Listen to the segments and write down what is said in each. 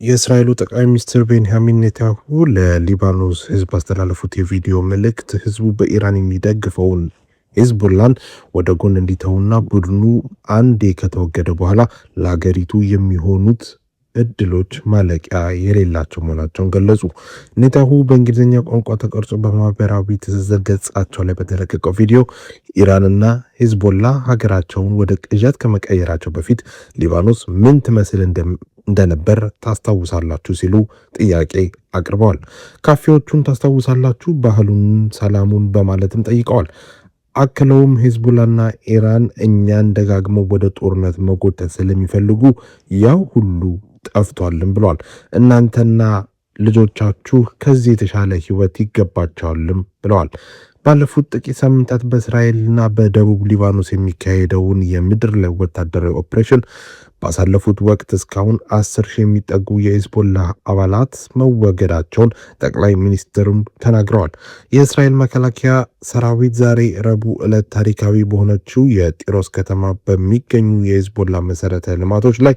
የእስራኤሉ ጠቅላይ ሚኒስትር ቤንያሚን ኔታንያሁ ለሊባኖስ ህዝብ አስተላለፉት የቪዲዮ መልእክት ህዝቡ በኢራን የሚደግፈውን ሂዝቦላን ወደ ጎን እንዲተውና ቡድኑ አንዴ ከተወገደ በኋላ ለሀገሪቱ የሚሆኑት እድሎች ማለቂያ የሌላቸው መሆናቸውን ገለጹ። ኔታንያሁ በእንግሊዝኛ ቋንቋ ተቀርጾ በማህበራዊ ትስስር ገጻቸው ላይ በተለቀቀው ቪዲዮ ኢራንና ሂዝቦላ ሀገራቸውን ወደ ቅዠት ከመቀየራቸው በፊት ሊባኖስ ምን ትመስል እንደነበር ታስታውሳላችሁ ሲሉ ጥያቄ አቅርበዋል። ካፌዎቹን ታስታውሳላችሁ፣ ባህሉን፣ ሰላሙን በማለትም ጠይቀዋል። አክለውም ሂዝቦላና ኢራን እኛን ደጋግመው ወደ ጦርነት መጎተት ስለሚፈልጉ ያው ሁሉ ጠፍቷልም ብለዋል። እናንተና ልጆቻችሁ ከዚህ የተሻለ ህይወት ይገባቸዋልም ብለዋል። ባለፉት ጥቂት ሳምንታት በእስራኤልና በደቡብ ሊባኖስ የሚካሄደውን የምድር ላይ ወታደራዊ ኦፕሬሽን ባሳለፉት ወቅት እስካሁን 10 ሺህ የሚጠጉ የሂዝቦላ አባላት መወገዳቸውን ጠቅላይ ሚኒስትሩም ተናግረዋል። የእስራኤል መከላከያ ሰራዊት ዛሬ ረቡዕ ዕለት ታሪካዊ በሆነችው የጢሮስ ከተማ በሚገኙ የሂዝቦላ መሰረተ ልማቶች ላይ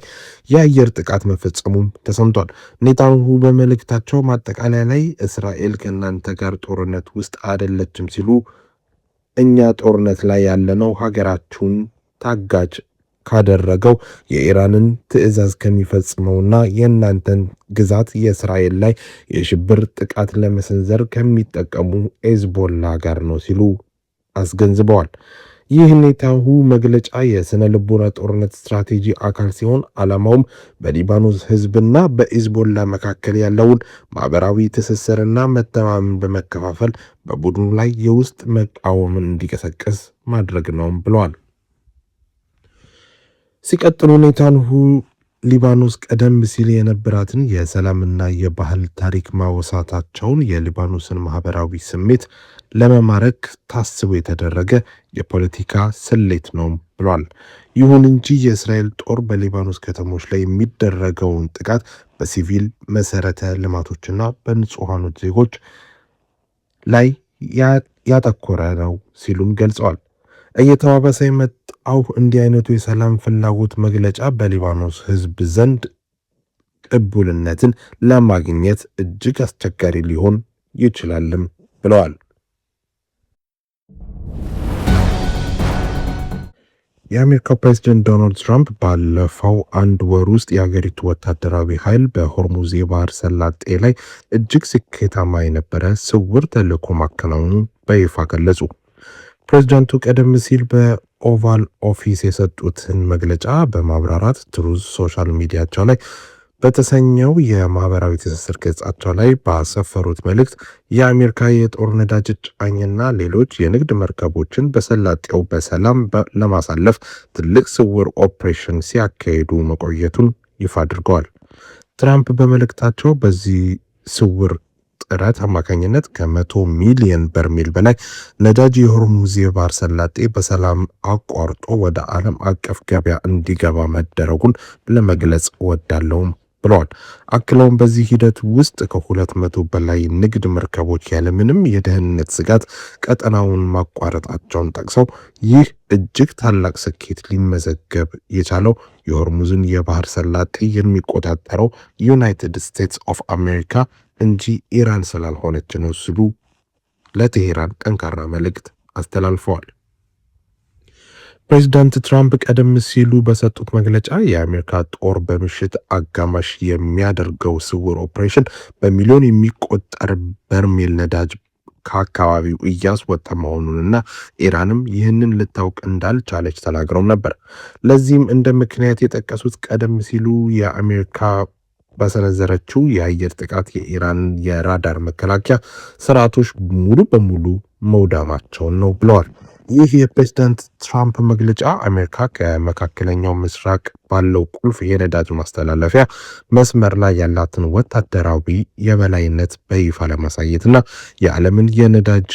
የአየር ጥቃት መፈጸሙም ተሰምቷል። ኔታንያሁ በመልእክታቸው ማጠቃለያ ላይ እስራኤል ከእናንተ ጋር ጦርነት ውስጥ አይደለችም ሲሉ እኛ ጦርነት ላይ ያለነው ሀገራችሁን ታጋጅ ካደረገው የኢራንን ትዕዛዝ ከሚፈጽመውና የእናንተን ግዛት የእስራኤል ላይ የሽብር ጥቃት ለመሰንዘር ከሚጠቀሙ ሂዝቦላ ጋር ነው ሲሉ አስገንዝበዋል። ይህ ኔታንያሁ መግለጫ የስነ ልቦና ጦርነት ስትራቴጂ አካል ሲሆን ዓላማውም በሊባኖስ ህዝብና በሂዝቦላ መካከል ያለውን ማህበራዊ ትስስርና መተማመን በመከፋፈል በቡድኑ ላይ የውስጥ መቃወምን እንዲቀሰቀስ ማድረግ ነው ብለዋል። ሲቀጥሉ ኔታንያሁ ሊባኖስ ቀደም ሲል የነበራትን የሰላምና የባህል ታሪክ ማወሳታቸውን የሊባኖስን ማህበራዊ ስሜት ለመማረክ ታስቦ የተደረገ የፖለቲካ ስሌት ነው ብሏል። ይሁን እንጂ የእስራኤል ጦር በሊባኖስ ከተሞች ላይ የሚደረገውን ጥቃት በሲቪል መሰረተ ልማቶችና በንጹሃኖች ዜጎች ላይ ያተኮረ ነው ሲሉም ገልጸዋል። እየተባባሰ የመጣው እንዲህ አይነቱ የሰላም ፍላጎት መግለጫ በሊባኖስ ህዝብ ዘንድ ቅቡልነትን ለማግኘት እጅግ አስቸጋሪ ሊሆን ይችላልም ብለዋል። የአሜሪካው ፕሬዝዳንት ዶናልድ ትራምፕ ባለፈው አንድ ወር ውስጥ የሀገሪቱ ወታደራዊ ኃይል በሆርሙዝ የባህር ሰላጤ ላይ እጅግ ስኬታማ የነበረ ስውር ተልዕኮ ማከናወኑን በይፋ ገለጹ። ፕሬዝዳንቱ ቀደም ሲል በኦቫል ኦፊስ የሰጡትን መግለጫ በማብራራት ትሩዝ ሶሻል ሚዲያቸው ላይ በተሰኘው የማህበራዊ ትስስር ገጻቸው ላይ ባሰፈሩት መልእክት የአሜሪካ የጦር ነዳጅ ጫኝና ሌሎች የንግድ መርከቦችን በሰላጤው በሰላም ለማሳለፍ ትልቅ ስውር ኦፕሬሽን ሲያካሂዱ መቆየቱን ይፋ አድርገዋል። ትራምፕ በመልእክታቸው በዚህ ስውር ጥረት አማካኝነት ከ100 ሚሊዮን በርሜል በላይ ነዳጅ የሆርሙዝ የባህር ሰላጤ በሰላም አቋርጦ ወደ ዓለም አቀፍ ገበያ እንዲገባ መደረጉን ለመግለጽ ወዳለውም ብለዋል። አክለውም በዚህ ሂደት ውስጥ ከ200 በላይ ንግድ መርከቦች ያለምንም የደህንነት ስጋት ቀጠናውን ማቋረጣቸውን ጠቅሰው ይህ እጅግ ታላቅ ስኬት ሊመዘገብ የቻለው የሆርሙዝን የባህር ሰላጤ የሚቆጣጠረው ዩናይትድ ስቴትስ ኦፍ አሜሪካ እንጂ ኢራን ስላልሆነች ነው ሲሉ ለቴሄራን ጠንካራ መልእክት አስተላልፈዋል። ፕሬዚዳንት ትራምፕ ቀደም ሲሉ በሰጡት መግለጫ የአሜሪካ ጦር በምሽት አጋማሽ የሚያደርገው ስውር ኦፕሬሽን በሚሊዮን የሚቆጠር በርሜል ነዳጅ ከአካባቢው እያስወጣ መሆኑንና ኢራንም ይህንን ልታውቅ እንዳልቻለች ተናግረው ነበር። ለዚህም እንደ ምክንያት የጠቀሱት ቀደም ሲሉ የአሜሪካ በሰነዘረችው የአየር ጥቃት የኢራን የራዳር መከላከያ ስርዓቶች ሙሉ በሙሉ መውደማቸውን ነው ብለዋል። ይህ የፕሬዝዳንት ትራምፕ መግለጫ አሜሪካ ከመካከለኛው ምስራቅ ባለው ቁልፍ የነዳጅ ማስተላለፊያ መስመር ላይ ያላትን ወታደራዊ የበላይነት በይፋ ለማሳየትና የዓለምን የነዳጅ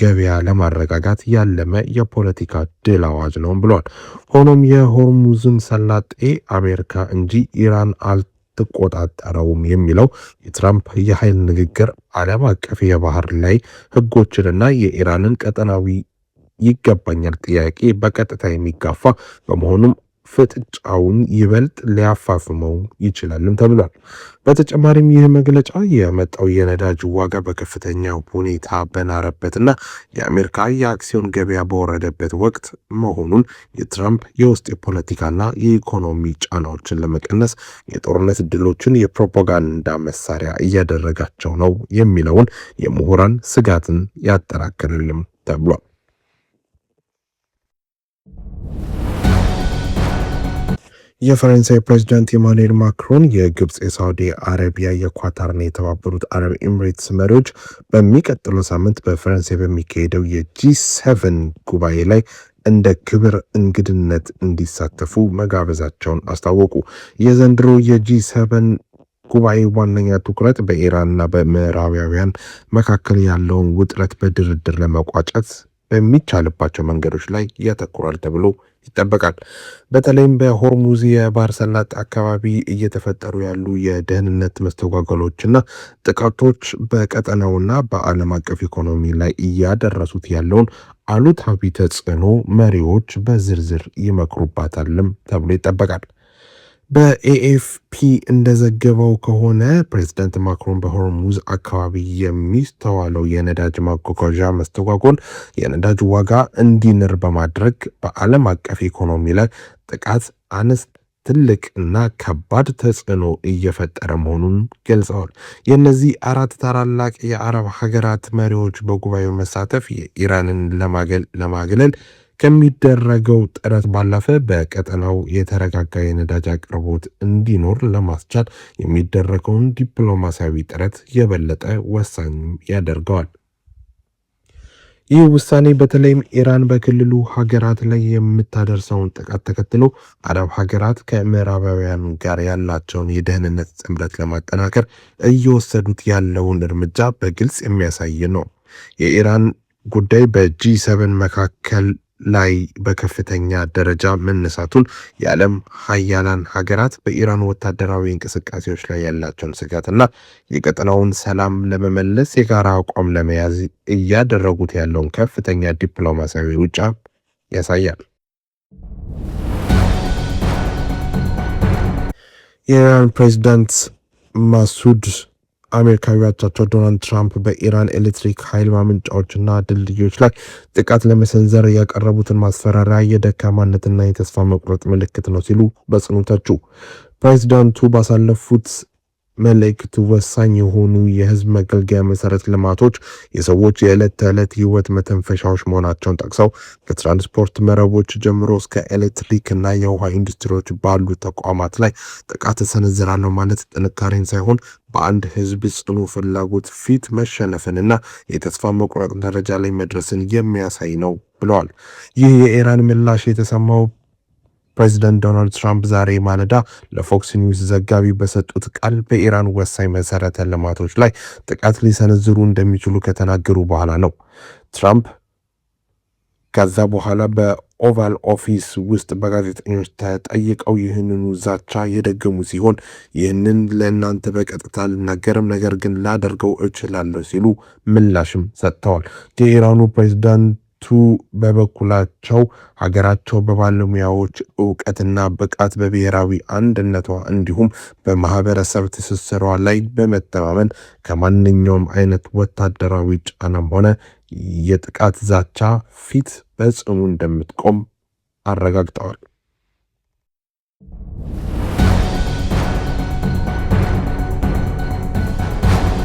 ገበያ ለማረጋጋት ያለመ የፖለቲካ ድል አዋጅ ነው ብለዋል። ሆኖም የሆርሙዝን ሰላጤ አሜሪካ እንጂ ኢራን አልተቆጣጠረውም የሚለው የትራምፕ የኃይል ንግግር ዓለም አቀፍ የባህር ላይ ህጎችንና የኢራንን ቀጠናዊ ይገባኛል ጥያቄ በቀጥታ የሚጋፋ በመሆኑም ፍጥጫውን ይበልጥ ሊያፋፍመው ይችላልም ተብሏል። በተጨማሪም ይህ መግለጫ የመጣው የነዳጅ ዋጋ በከፍተኛ ሁኔታ በናረበትና የአሜሪካ የአክሲዮን ገበያ በወረደበት ወቅት መሆኑን የትራምፕ የውስጥ የፖለቲካና የኢኮኖሚ ጫናዎችን ለመቀነስ የጦርነት ድሎችን የፕሮፓጋንዳ መሳሪያ እያደረጋቸው ነው የሚለውን የምሁራን ስጋትን ያጠናክርልም ተብሏል። የፈረንሳይ ፕሬዚዳንት ኢማኑኤል ማክሮን የግብፅ፣ የሳውዲ አረቢያ፣ የኳታርና የተባበሩት አረብ ኤምሬትስ መሪዎች በሚቀጥለው ሳምንት በፈረንሳይ በሚካሄደው የጂ7 ጉባኤ ላይ እንደ ክብር እንግድነት እንዲሳተፉ መጋበዛቸውን አስታወቁ። የዘንድሮ የጂ7 ጉባኤ ዋነኛ ትኩረት በኢራንና በምዕራባውያን መካከል ያለውን ውጥረት በድርድር ለመቋጨት በሚቻልባቸው መንገዶች ላይ ያተኩራል ተብሎ ይጠበቃል። በተለይም በሆርሙዝ የባህረ ሰላጤ አካባቢ እየተፈጠሩ ያሉ የደህንነት መስተጓጎሎችና ጥቃቶች በቀጠናውና በዓለም አቀፍ ኢኮኖሚ ላይ እያደረሱት ያለውን አሉታዊ ተጽዕኖ መሪዎች በዝርዝር ይመክሩባታልም ተብሎ ይጠበቃል። በኤኤፍፒ እንደዘገበው ከሆነ ፕሬዝዳንት ማክሮን በሆርሙዝ አካባቢ የሚስተዋለው የነዳጅ ማጓጓዣ መስተጓጎል የነዳጅ ዋጋ እንዲንር በማድረግ በዓለም አቀፍ ኢኮኖሚ ላይ ጥቃት ትልቅ እና ከባድ ተጽዕኖ እየፈጠረ መሆኑን ገልጸዋል። የእነዚህ አራት ታላላቅ የአረብ ሀገራት መሪዎች በጉባኤው መሳተፍ የኢራንን ለማግለል ከሚደረገው ጥረት ባለፈ በቀጠናው የተረጋጋ የነዳጅ አቅርቦት እንዲኖር ለማስቻል የሚደረገውን ዲፕሎማሲያዊ ጥረት የበለጠ ወሳኝ ያደርገዋል። ይህ ውሳኔ በተለይም ኢራን በክልሉ ሀገራት ላይ የምታደርሰውን ጥቃት ተከትሎ አረብ ሀገራት ከምዕራባውያን ጋር ያላቸውን የደህንነት ጥምረት ለማጠናከር እየወሰዱት ያለውን እርምጃ በግልጽ የሚያሳይ ነው። የኢራን ጉዳይ በጂ7 መካከል ላይ በከፍተኛ ደረጃ መነሳቱን የዓለም ሀያላን ሀገራት በኢራን ወታደራዊ እንቅስቃሴዎች ላይ ያላቸውን ስጋትና የቀጠናውን ሰላም ለመመለስ የጋራ አቋም ለመያዝ እያደረጉት ያለውን ከፍተኛ ዲፕሎማሲያዊ ሩጫ ያሳያል። የኢራን ፕሬዝዳንት ማሱድ አሜሪካዊ አቻቸው ዶናልድ ትራምፕ በኢራን ኤሌክትሪክ ኃይል ማመንጫዎችና ድልድዮች ላይ ጥቃት ለመሰንዘር ያቀረቡትን ማስፈራሪያ የደካማነትና የተስፋ መቁረጥ ምልክት ነው ሲሉ በጽኑ ተቹ። ፕሬዚዳንቱ ባሳለፉት መልእክት ወሳኝ የሆኑ የህዝብ መገልገያ መሰረተ ልማቶች የሰዎች የዕለት ተዕለት ህይወት መተንፈሻዎች መሆናቸውን ጠቅሰው ከትራንስፖርት መረቦች ጀምሮ እስከ ኤሌክትሪክ እና የውሃ ኢንዱስትሪዎች ባሉ ተቋማት ላይ ጥቃት እሰነዝራለሁ ማለት ጥንካሬን ሳይሆን በአንድ ህዝብ ጽኑ ፍላጎት ፊት መሸነፍንና የተስፋ መቁረጥ ደረጃ ላይ መድረስን የሚያሳይ ነው ብለዋል። ይህ የኢራን ምላሽ የተሰማው ፕሬዚዳንት ዶናልድ ትራምፕ ዛሬ ማለዳ ለፎክስ ኒውስ ዘጋቢ በሰጡት ቃል በኢራን ወሳኝ መሰረተ ልማቶች ላይ ጥቃት ሊሰነዝሩ እንደሚችሉ ከተናገሩ በኋላ ነው። ትራምፕ ከዛ በኋላ በኦቫል ኦፊስ ውስጥ በጋዜጠኞች ተጠይቀው ይህንኑ ዛቻ የደገሙ ሲሆን ይህንን ለእናንተ በቀጥታ ልናገርም ነገር ግን ላደርገው እችላለሁ ሲሉ ምላሽም ሰጥተዋል። የኢራኑ ፕሬዚዳንት በበኩላቸው ሀገራቸው በባለሙያዎች እውቀትና ብቃት በብሔራዊ አንድነቷ እንዲሁም በማህበረሰብ ትስስሯ ላይ በመተማመን ከማንኛውም አይነት ወታደራዊ ጫናም ሆነ የጥቃት ዛቻ ፊት በጽኑ እንደምትቆም አረጋግጠዋል።